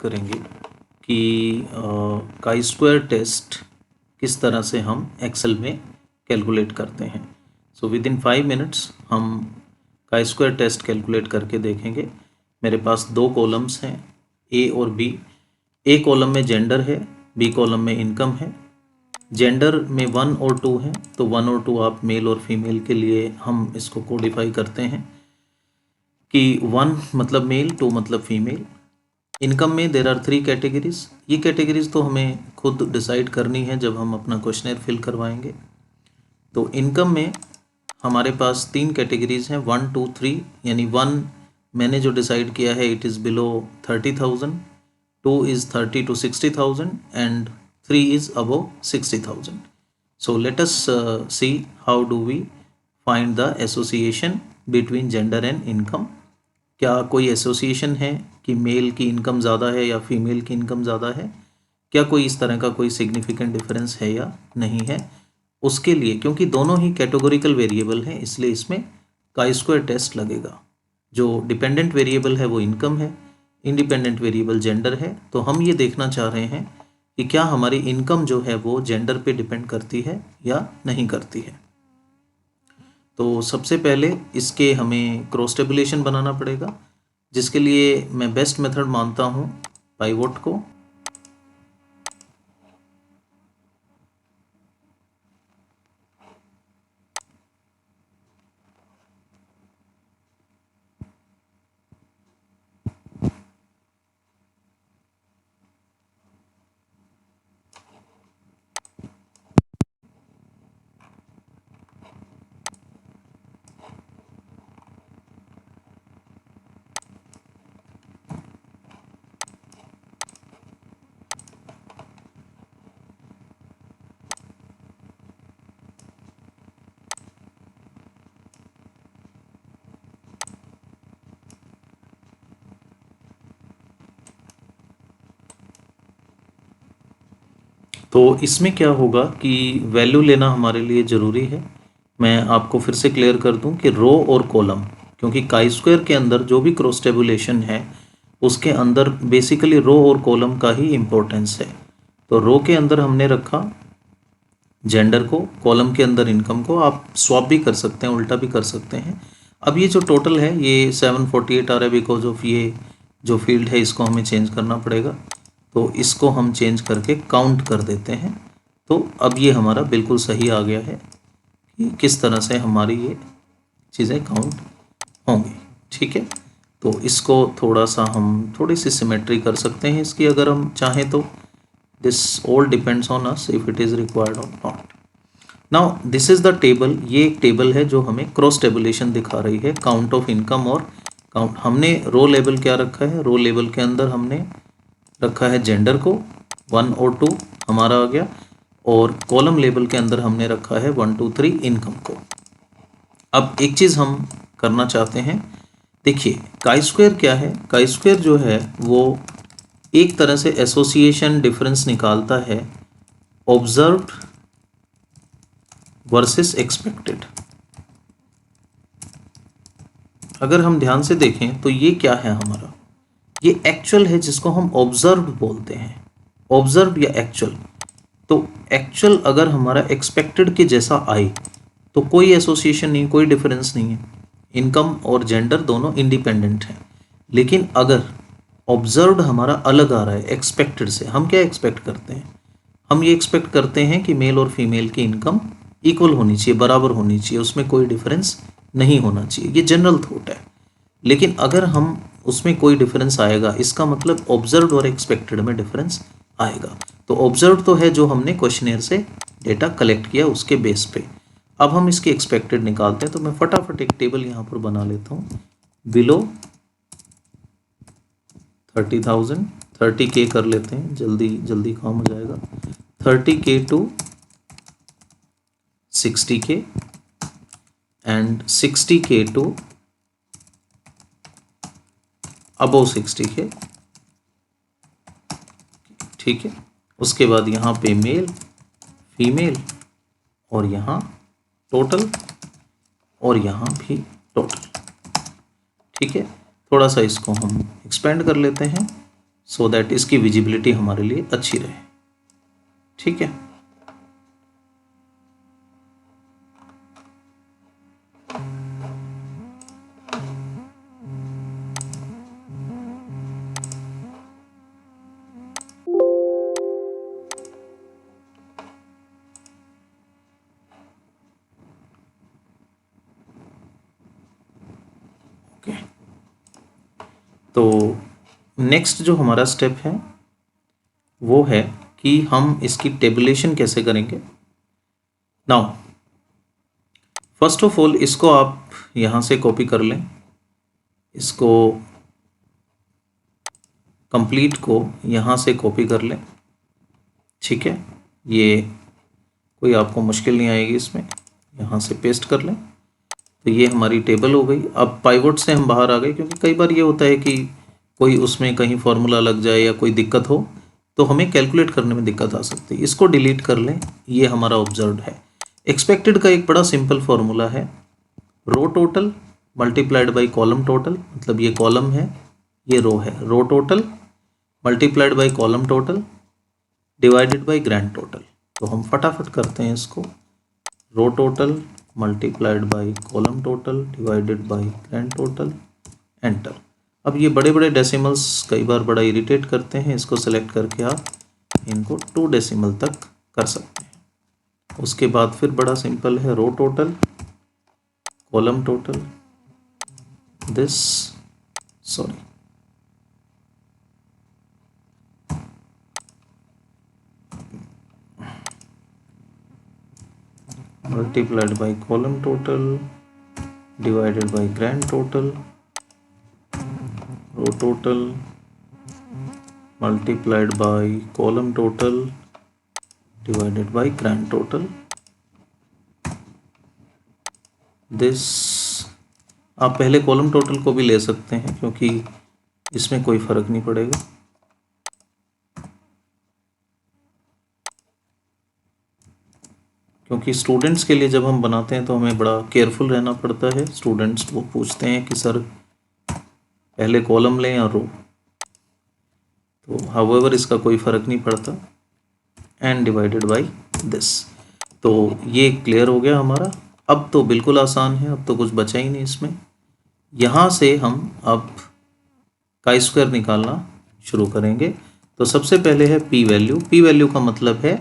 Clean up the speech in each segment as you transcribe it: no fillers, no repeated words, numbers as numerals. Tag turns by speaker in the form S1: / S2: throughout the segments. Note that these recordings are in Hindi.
S1: करेंगे कि काई स्क्वायर टेस्ट किस तरह से हम एक्सेल में कैलकुलेट करते हैं। सो विद इन 5 मिनट्स हम काई स्क्वायर टेस्ट कैलकुलेट करके देखेंगे। मेरे पास 2 कॉलम्स हैं, ए और बी। ए कॉलम में जेंडर है, बी कॉलम में इनकम है। जेंडर में 1 और 2 हैं, तो 1 और 2 आप मेल और फीमेल के लिए हम इसको कोडिफाई करते हैं कि 1 मतलब मेल, 2 मतलब फीमेल। इनकम में देर आर 3 कैटेगरीज। ये कैटेगरीज तो हमें खुद डिसाइड करनी है जब हम अपना क्वेश्चनर फिल करवाएंगे। तो इनकम में हमारे पास 3 कैटेगरीज हैं, 1, 2, 3। यानी 1 मैंने जो डिसाइड किया है it is below 30,000, 2 is 30 to 60,000 and 3 is above 60,000. So let us see how do we find the association between gender and income. क्या कोई एसोसिएशन है कि मेल की इनकम ज़्यादा है या फीमेल की इनकम ज़्यादा है? क्या कोई इस तरह का कोई सिग्निफिकेंट डिफरेंस है या नहीं है? उसके लिए, क्योंकि दोनों ही कैटेगोरिकल वेरिएबल हैं, इसलिए इसमें काई स्क्वायर टेस्ट लगेगा। जो डिपेंडेंट वेरिएबल है वो इनकम है, इंडिपेंडेंट वेरिएबल जेंडर है। तो हम ये देखना चाह रहे हैं कि क्या हमारी इनकम जो है वो जेंडर पे डिपेंड करती है या नहीं करती है। तो सबसे पहले इसके हमें क्रॉस टेबुलेशन बनाना पड़ेगा, जिसके लिए मैं बेस्ट मेथड मानता हूँ पाइवोट को। तो इसमें क्या होगा कि वैल्यू लेना हमारे लिए ज़रूरी है। मैं आपको फिर से क्लियर कर दूं कि रो और कॉलम, क्योंकि काई स्क्वायर के अंदर जो भी क्रॉस टेबुलेशन है उसके अंदर बेसिकली रो और कॉलम का ही इम्पोर्टेंस है। तो रो के अंदर हमने रखा जेंडर को, कॉलम के अंदर इनकम को। आप स्वैप भी कर सकते हैं, उल्टा भी कर सकते हैं। अब ये जो टोटल है ये 748 आ रहा है बिकॉज ऑफ ये जो फील्ड है इसको हमें चेंज करना पड़ेगा। तो इसको हम चेंज करके काउंट कर देते हैं। तो अब ये हमारा बिल्कुल सही आ गया है कि किस तरह से हमारी ये चीज़ें काउंट होंगी। ठीक है, तो इसको थोड़ा सा हम थोड़ी सी सिमेट्री कर सकते हैं इसकी अगर हम चाहें तो। This all depends on us if it is required or not. Now this is the table. ये एक टेबल है जो हमें क्रॉस टेबुलेशन दिखा रही है, काउंट ऑफ इनकम और काउंट। हमने रो लेवल क्या रखा है, रो लेवल के अंदर हमने रखा है जेंडर को, 1 और 2 हमारा आ गया। और कॉलम लेवल के अंदर हमने रखा है 1, 2, 3 इनकम को। अब एक चीज़ हम करना चाहते हैं, देखिए काई स्क्वायर क्या है। काई स्क्वायर जो है वो एक तरह से एसोसिएशन डिफरेंस निकालता है ऑब्जर्व्ड वर्सेस एक्सपेक्टेड। अगर हम ध्यान से देखें तो ये क्या है हमारा, ये एक्चुअल है जिसको हम ऑब्जर्व बोलते हैं, ऑब्जर्व या एक्चुअल। तो एक्चुअल अगर हमारा एक्सपेक्टेड के जैसा आए तो कोई एसोसिएशन नहीं, कोई डिफरेंस नहीं है। इनकम और जेंडर दोनों इंडिपेंडेंट हैं। लेकिन अगर ऑब्जर्व्ड हमारा अलग आ रहा है एक्सपेक्टेड से, हम क्या एक्सपेक्ट करते हैं, हम ये एक्सपेक्ट करते हैं कि मेल और फीमेल की इनकम इक्वल होनी चाहिए, बराबर होनी चाहिए, उसमें कोई डिफरेंस नहीं होना चाहिए। ये जनरल थॉट है। लेकिन अगर हम उसमें कोई डिफरेंस आएगा, इसका मतलब ऑब्जर्व्ड और एक्सपेक्टेड में डिफरेंस आएगा। तो ऑब्जर्व्ड तो है जो हमने क्वेश्चनेयर से डेटा कलेक्ट किया उसके बेस पे। अब हम इसके एक्सपेक्टेड निकालते हैं। तो मैं फटाफट एक टेबल यहाँ पर बना लेता हूँ। बिलो 30,000, 30K कर लेते हैं, जल्दी जल्दी काम हो जाएगा। 30K to 60K and 60K to above 60K। ठीक है, उसके बाद यहाँ पे मेल, फीमेल और यहाँ टोटल और यहाँ भी टोटल। ठीक है, थोड़ा सा इसको हम एक्सपेंड कर लेते हैं। सो दैट इसकी विजिबिलिटी हमारे लिए अच्छी रहे। ठीक है, ओके। तो नेक्स्ट जो हमारा स्टेप है वो है कि हम इसकी टेबुलेशन कैसे करेंगे। नाउ फर्स्ट ऑफ ऑल इसको आप यहाँ से कॉपी कर लें, इसको कंप्लीट को यहाँ से कॉपी कर लें। ठीक है, ये कोई आपको मुश्किल नहीं आएगी इसमें, यहाँ से पेस्ट कर लें। तो ये हमारी टेबल हो गई। अब पाइवट से हम बाहर आ गए, क्योंकि कई बार ये होता है कि कोई उसमें कहीं फॉर्मूला लग जाए या कोई दिक्कत हो तो हमें कैलकुलेट करने में दिक्कत आ सकती है। इसको डिलीट कर लें, ये हमारा ऑब्जर्व्ड है। एक्सपेक्टेड का एक बड़ा सिंपल फॉर्मूला है, row total multiplied by column total, मतलब ये कॉलम है ये रो है, row total multiplied by column total divided by grand total. तो हम फटाफट करते हैं इसको, row total multiplied by column total divided by grand total, enter. अब ये बड़े बड़े डेसिमल्स कई बार बड़ा इरिटेट करते हैं, इसको सेलेक्ट करके आप इनको 2 डेसिमल तक कर सकते हैं। उसके बाद फिर बड़ा सिंपल है, row total column total this sorry multiplied by column total divided by grand total, row total multiplied by column total divided by grand total this। आप पहले कॉलम टोटल को भी ले सकते हैं क्योंकि इसमें कोई फर्क नहीं पड़ेगा। क्योंकि स्टूडेंट्स के लिए जब हम बनाते हैं तो हमें बड़ा केयरफुल रहना पड़ता है। स्टूडेंट्स वो पूछते हैं कि सर पहले कॉलम लें या रो, तो हाउएवर इसका कोई फ़र्क नहीं पड़ता, एंड डिवाइडेड बाय दिस। तो ये क्लियर हो गया हमारा। अब तो बिल्कुल आसान है, अब तो कुछ बचा ही नहीं इसमें। यहाँ से हम अब काई स्क्वायर निकालना शुरू करेंगे। तो सबसे पहले है पी वैल्यू। पी वैल्यू का मतलब है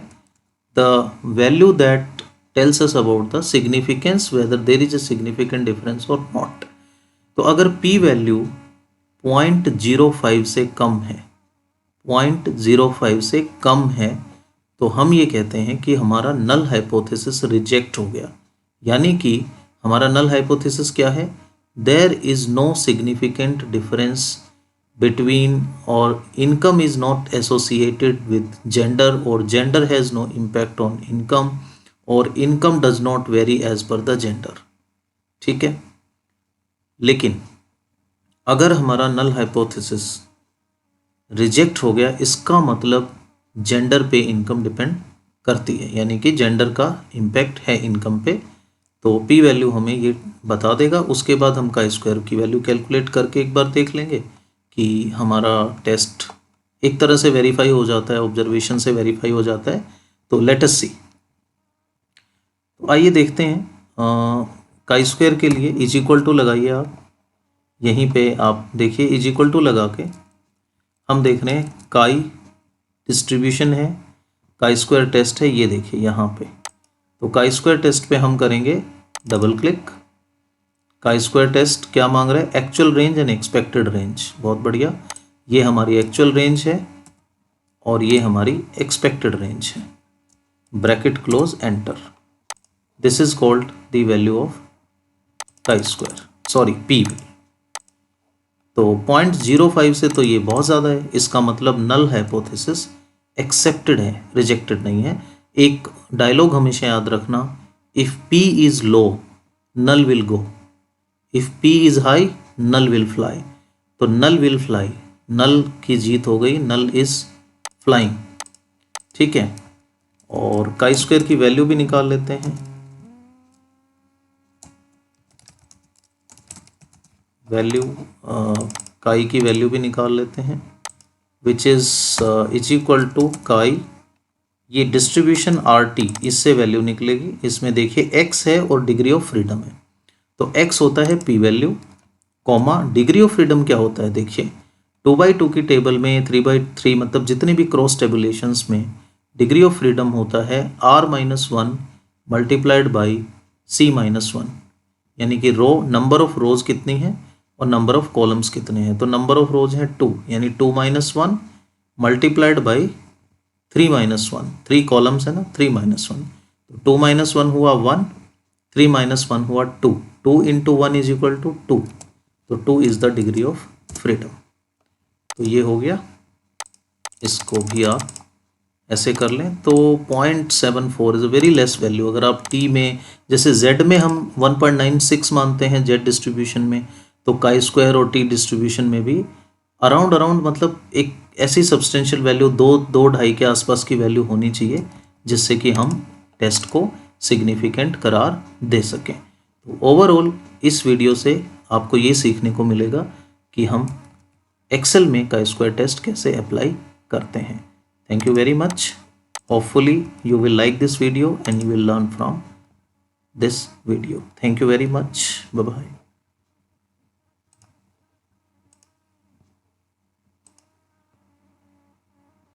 S1: the value that tells us about the significance whether there is a significant difference or not। तो अगर p वैल्यू 0.05 से कम है, 0.05 से कम है, तो हम ये कहते हैं कि हमारा नल हाइपोथेसिस रिजेक्ट हो गया। यानी कि हमारा नल हाइपोथेसिस क्या है, there is no significant difference between, or income is not associated with gender, or gender has no impact on income, or income does not vary as per the gender। ठीक है, लेकिन अगर हमारा नल हाइपोथेसिस रिजेक्ट हो गया, इसका मतलब जेंडर पे इनकम डिपेंड करती है, यानी कि जेंडर का इम्पैक्ट है इनकम पे। तो पी वैल्यू हमें ये बता देगा। उसके बाद हम काई स्क्वायर की वैल्यू कैलकुलेट करके एक बार देख लेंगे कि हमारा टेस्ट एक तरह से वेरीफाई हो जाता है, ऑब्जर्वेशन से वेरीफाई हो जाता है। तो लेट अस सी। तो आइए देखते हैं। काई स्क्वायर के लिए इज इक्वल टू लगाइए आप, यहीं पे आप देखिए इज इक्वल टू लगा के हम देख रहे हैं काई डिस्ट्रीब्यूशन है, काई स्क्वायर टेस्ट है, ये देखिए यहाँ पे। तो काई स्क्वायर टेस्ट पे हम करेंगे double click. Chi square test क्या मांग रहा है, actual range and expected range. बहुत बढ़िया, ये हमारी एक्चुअल रेंज है और ये हमारी एक्सपेक्टेड रेंज है। Bracket close, enter. This is called the value of chi square, sorry P. तो 0.05 से तो ये बहुत ज़्यादा है, इसका मतलब नल हाइपोथेसिस एक्सेप्टेड है, रिजेक्टेड नहीं है। एक डायलॉग हमेशा याद रखना, if P is low null will go, if P is high null will fly. तो नल विल फ्लाई, नल की जीत हो गई, नल इज फ्लाइंग। ठीक है, और काई स्क्वायर की वैल्यू भी निकाल लेते हैं। वैल्यू काई की वैल्यू भी निकाल लेते हैं। विच इज इक्वल टू काई, ये डिस्ट्रीब्यूशन आर टी, इससे वैल्यू निकलेगी। इसमें देखिए एक्स है और डिग्री ऑफ फ्रीडम है, तो एक्स होता है P value, comma degree of freedom क्या होता है, देखिए 2/2 की टेबल में 3/3 मतलब जितने भी क्रॉस टेबुलेशंस में डिग्री ऑफ फ्रीडम होता है r-1 मल्टीप्लाइड बाई c-1, यानी कि रो नंबर ऑफ रोज कितनी है और नंबर ऑफ कॉलम्स कितने हैं। तो नंबर ऑफ रोज है 2, यानी 2-1 मल्टीप्लाइड बाई 3-1, 3 कॉलम्स है ना, 3-1, तो 2-1 हुआ 1, 3-1 हुआ 2, 2 इंटू 1 इज इक्वल टू 2, तो 2 is the degree of freedom. तो ये हो गया, इसको भी आप ऐसे कर लें। तो 0.74 is a very less value. अगर आप टी में, जैसे जेड में हम 1.96 मानते हैं जेड डिस्ट्रीब्यूशन में, तो काई स्क्वायर और टी डिस्ट्रीब्यूशन में भी अराउंड मतलब एक ऐसी सब्सटेंशियल वैल्यू 2-2.5 के आसपास की वैल्यू होनी चाहिए, जिससे कि हम टेस्ट को सिग्निफिकेंट करार दे सकें। तो ओवरऑल इस वीडियो से आपको ये सीखने को मिलेगा कि हम एक्सेल में काई स्क्वायर टेस्ट कैसे अप्लाई करते हैं। Thank you very much. Hopefully you will like this video and you will learn from this video. Thank you very much. Bye bye.